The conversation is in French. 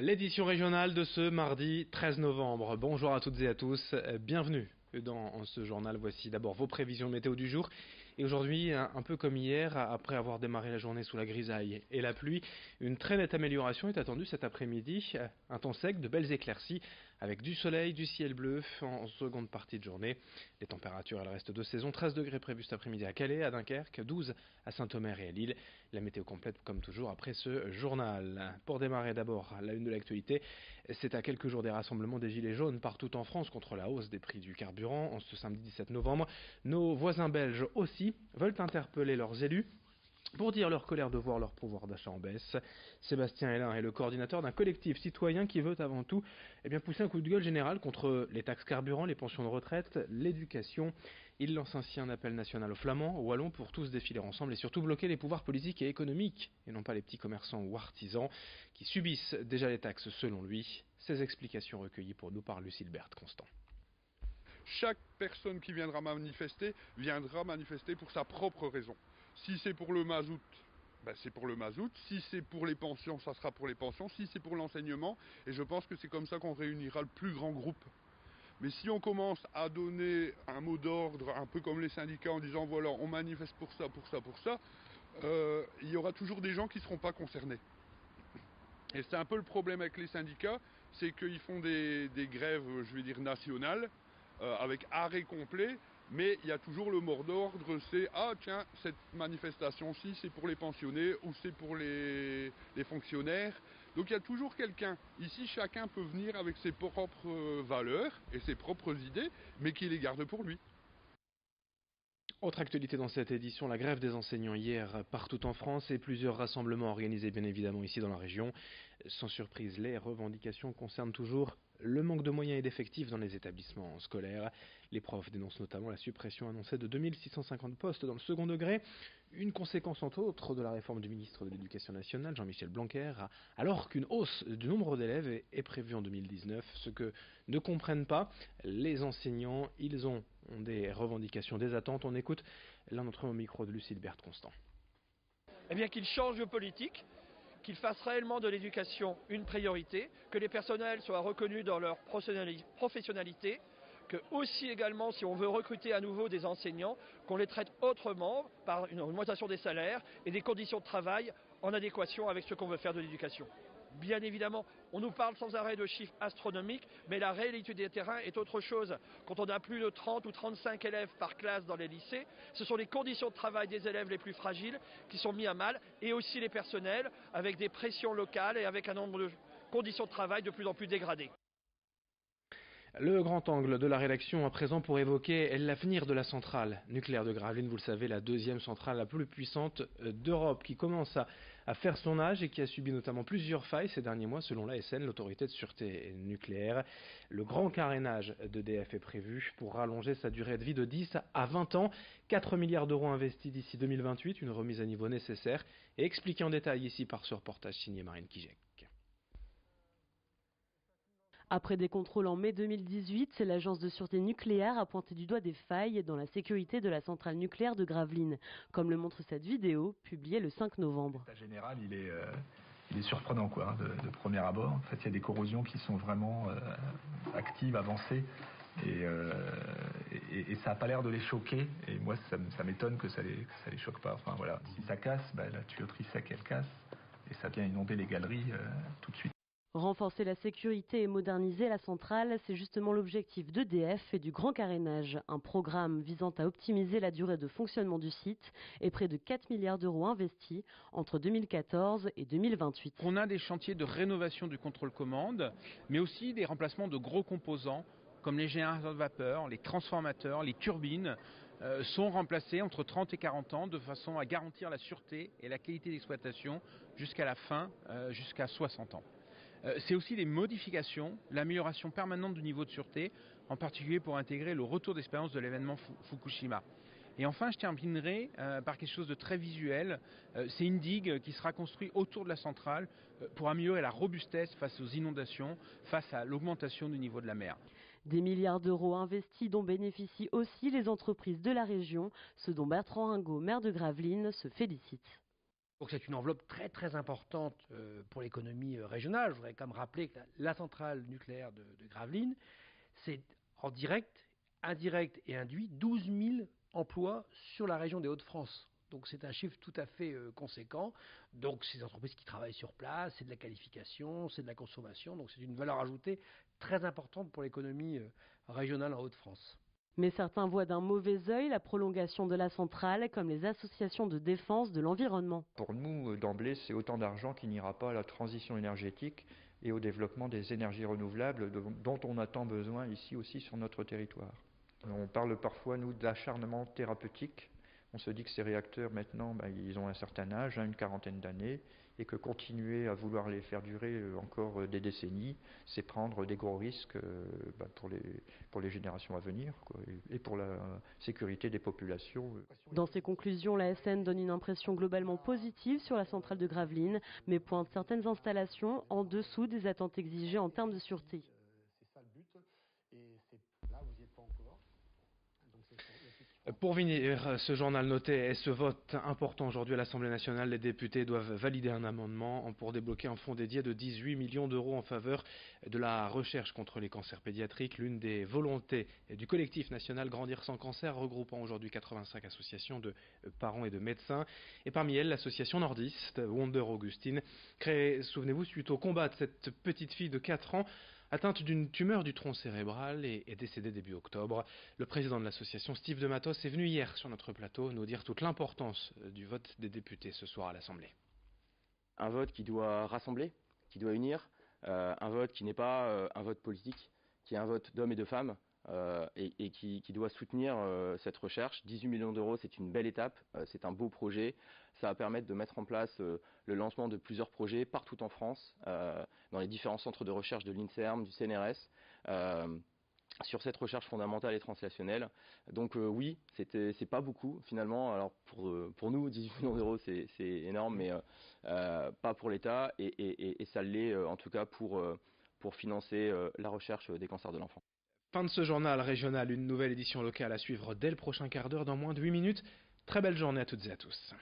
L'édition régionale de ce mardi 13 novembre. Bonjour à toutes et à tous, bienvenue dans ce journal. Voici d'abord vos prévisions météo du jour. Et aujourd'hui, un peu comme hier, après avoir démarré la journée sous la grisaille et la pluie, une très nette amélioration est attendue cet après-midi. Un temps sec, de belles éclaircies, avec du soleil, du ciel bleu en seconde partie de journée. Les températures, elles restent de saison. 13 degrés prévus cet après-midi à Calais, à Dunkerque, 12 à Saint-Omer et à Lille. La météo complète comme toujours après ce journal. Pour démarrer d'abord la une de l'actualité, c'est à quelques jours des rassemblements des Gilets jaunes partout en France contre la hausse des prix du carburant. En ce samedi 17 novembre, nos voisins belges aussi veulent interpeller leurs élus pour dire leur colère de voir leur pouvoir d'achat en baisse. Sébastien Hélin est le coordinateur d'un collectif citoyen qui veut avant tout pousser un coup de gueule général contre les taxes carburant, les pensions de retraite, l'éducation. Il lance ainsi un appel national aux Flamands, aux Wallons pour tous défiler ensemble et surtout bloquer les pouvoirs politiques et économiques et non pas les petits commerçants ou artisans qui subissent déjà les taxes selon lui. Ces explications recueillies pour nous par Lucille Constant. Chaque personne qui viendra manifester pour sa propre raison. Si c'est pour le mazout, c'est pour le mazout. Si c'est pour les pensions, ça sera pour les pensions. Si c'est pour l'enseignement, et je pense que c'est comme ça qu'on réunira le plus grand groupe. Mais si on commence à donner un mot d'ordre, un peu comme les syndicats, en disant voilà, on manifeste pour ça, il y aura toujours des gens qui ne seront pas concernés. Et c'est un peu le problème avec les syndicats, c'est qu'ils font des grèves, je vais dire, nationales, avec arrêt complet, mais il y a toujours le mot d'ordre, c'est ah tiens, cette manifestation-ci c'est pour les pensionnés ou c'est pour les fonctionnaires. Donc il y a toujours quelqu'un. Ici chacun peut venir avec ses propres valeurs et ses propres idées, mais qui les garde pour lui. Autre actualité dans cette édition, la grève des enseignants hier partout en France et plusieurs rassemblements organisés bien évidemment ici dans la région. Sans surprise, les revendications concernent toujours le manque de moyens et d'effectifs dans les établissements scolaires. Les profs dénoncent notamment la suppression annoncée de 2650 postes dans le second degré, une conséquence entre autres de la réforme du ministre de l'Éducation nationale, Jean-Michel Blanquer, alors qu'une hausse du nombre d'élèves est prévue en 2019. Ce que ne comprennent pas les enseignants, ils ont des revendications, des attentes. On écoute l'un d'entre eux au micro de Lucille Constant. Eh bien qu'ils changent de politique, qu'ils fassent réellement de l'éducation une priorité, que les personnels soient reconnus dans leur professionnalité, que aussi également, si on veut recruter à nouveau des enseignants, qu'on les traite autrement par une augmentation des salaires et des conditions de travail en adéquation avec ce qu'on veut faire de l'éducation. Bien évidemment, on nous parle sans arrêt de chiffres astronomiques, mais la réalité des terrains est autre chose. Quand on a plus de 30 ou 35 élèves par classe dans les lycées, ce sont les conditions de travail des élèves les plus fragiles qui sont mis à mal, et aussi les personnels, avec des pressions locales et avec un nombre de conditions de travail de plus en plus dégradées. Le grand angle de la rédaction à présent pour évoquer l'avenir de la centrale nucléaire de Gravelines. Vous le savez, la deuxième centrale la plus puissante d'Europe qui commence à faire son âge et qui a subi notamment plusieurs failles ces derniers mois selon l'ASN, l'autorité de sûreté nucléaire. Le grand carénage d'EDF est prévu pour rallonger sa durée de vie de 10 à 20 ans. 4 milliards d'euros investis d'ici 2028, une remise à niveau nécessaire et expliqué en détail ici par ce reportage signé Marine Kijek. Après des contrôles en mai 2018, l'agence de sûreté nucléaire a pointé du doigt des failles dans la sécurité de la centrale nucléaire de Gravelines, comme le montre cette vidéo publiée le 5 novembre. L'état général, il est surprenant de premier abord. En fait, il y a des corrosions qui sont vraiment actives, avancées, et ça n'a pas l'air de les choquer. Et moi, ça m'étonne que ça les choque pas. Enfin voilà, si ça casse, la tuyauterie sec elle casse et ça vient inonder les galeries tout de suite. Renforcer la sécurité et moderniser la centrale, c'est justement l'objectif d'EDF et du Grand Carénage, un programme visant à optimiser la durée de fonctionnement du site et près de 4 milliards d'euros investis entre 2014 et 2028. On a des chantiers de rénovation du contrôle-commande, mais aussi des remplacements de gros composants comme les générateurs de vapeur, les transformateurs, les turbines sont remplacés entre 30 et 40 ans de façon à garantir la sûreté et la qualité d'exploitation jusqu'à la fin, jusqu'à 60 ans. C'est aussi des modifications, l'amélioration permanente du niveau de sûreté, en particulier pour intégrer le retour d'expérience de l'événement Fukushima. Et enfin, je terminerai par quelque chose de très visuel. C'est une digue qui sera construite autour de la centrale pour améliorer la robustesse face aux inondations, face à l'augmentation du niveau de la mer. Des milliards d'euros investis dont bénéficient aussi les entreprises de la région, ce dont Bertrand Ringot, maire de Gravelines, se félicite. Donc c'est une enveloppe très très importante pour l'économie régionale. Je voudrais quand même rappeler que la centrale nucléaire de Gravelines, c'est en direct, indirect et induit 12 000 emplois sur la région des Hauts-de-France. Donc c'est un chiffre tout à fait conséquent. Donc c'est des entreprises qui travaillent sur place, c'est de la qualification, c'est de la consommation. Donc c'est une valeur ajoutée très importante pour l'économie régionale en Hauts-de-France. Mais certains voient d'un mauvais œil la prolongation de la centrale, comme les associations de défense de l'environnement. Pour nous, d'emblée, c'est autant d'argent qui n'ira pas à la transition énergétique et au développement des énergies renouvelables dont on a tant besoin ici aussi sur notre territoire. On parle parfois, nous, d'acharnement thérapeutique. On se dit que ces réacteurs, maintenant, ils ont un certain âge, une quarantaine d'années, et que continuer à vouloir les faire durer encore des décennies, c'est prendre des gros risques pour les générations à venir, quoi, et pour la sécurité des populations. Dans ses conclusions, la SN donne une impression globalement positive sur la centrale de Gravelines, mais pointe certaines installations en dessous des attentes exigées en termes de sûreté. C'est ça le but, et là vous n'y êtes pas encore. Pour finir, ce journal notait ce vote important aujourd'hui à l'Assemblée nationale. Les députés doivent valider un amendement pour débloquer un fonds dédié de 18 millions d'euros en faveur de la recherche contre les cancers pédiatriques. L'une des volontés du collectif national Grandir sans cancer, regroupant aujourd'hui 85 associations de parents et de médecins. Et parmi elles, l'association nordiste Wonder Augustine, créée, souvenez-vous, suite au combat de cette petite fille de 4 ans, atteinte d'une tumeur du tronc cérébral et décédée début octobre. Le président de l'association, Steve de Matos, est venu hier sur notre plateau nous dire toute l'importance du vote des députés ce soir à l'Assemblée. Un vote qui doit rassembler, qui doit unir, un vote qui n'est pas un vote politique, qui est un vote d'hommes et de femmes et qui doit soutenir cette recherche. 18 millions d'euros, c'est une belle étape, c'est un beau projet. Ça va permettre de mettre en place le lancement de plusieurs projets partout en France, dans les différents centres de recherche de l'INSERM, du CNRS, sur cette recherche fondamentale et translationnelle. Donc oui, c'est pas beaucoup finalement. Alors pour nous, 18 millions d'euros, c'est énorme, mais pas pour l'État, et ça l'est en tout cas pour financer la recherche des cancers de l'enfant. Fin de ce journal régional, une nouvelle édition locale à suivre dès le prochain quart d'heure, dans moins de 8 minutes. Très belle journée à toutes et à tous.